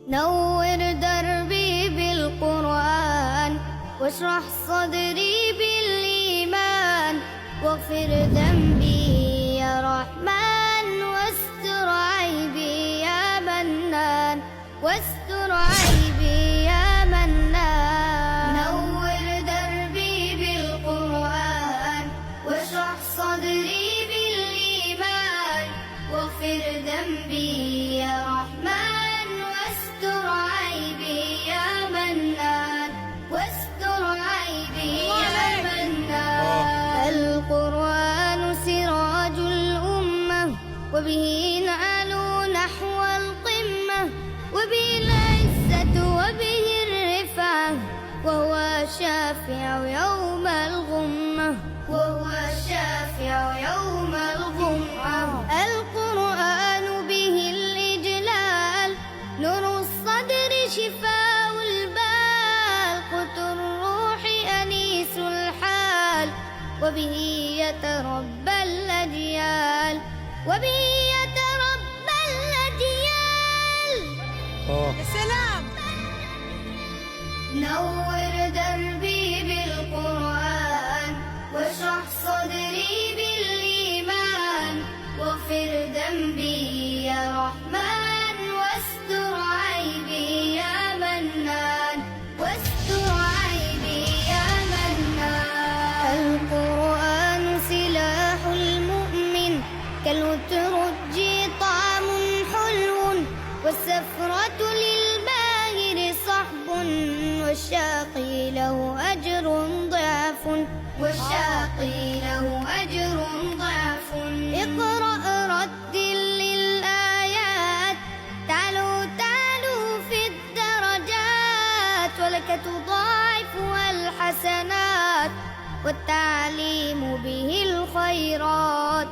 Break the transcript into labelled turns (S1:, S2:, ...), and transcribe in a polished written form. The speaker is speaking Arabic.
S1: نور دربي بالقرآن واشرح صدري بالإيمان واغفر ذنبي يا رحمن واستر عيبي يا منان واستر عيبي يا منان نور دربي بالقرآن واشرح صدري بالإيمان واغفر ذنبي يا رحمن واستر عيبي يا منان واستر عيبي يا منان القرآن سراج الأمة وبه نعلو نحو القمة وبه العزة وبه الرفعة وهو الشافع يوم الغمة وهو الشافع يوم الغمة القرآن به الإجلال نور الصدر شفاء البال قوت الروح أنيس الحال وبه يتربى الأجيال وبه يتربى الأجيال
S2: يا سلام.
S1: نور دربي بالقرآن واشرح صدري بالإيمان واغفر ذنبي يا رحمن واستر عيبي يا منان واستر عيبي يا منان القرآن سلاح المؤمن كالأترج طعم حلو والسفرة للباهر صحب والشاقي له أجر ضعف والشاقي له أجر ضعف اقرأ رتل للآيات تعلو في الدرجات ولك تضاعفها الحسنات والتعليم به الخيرات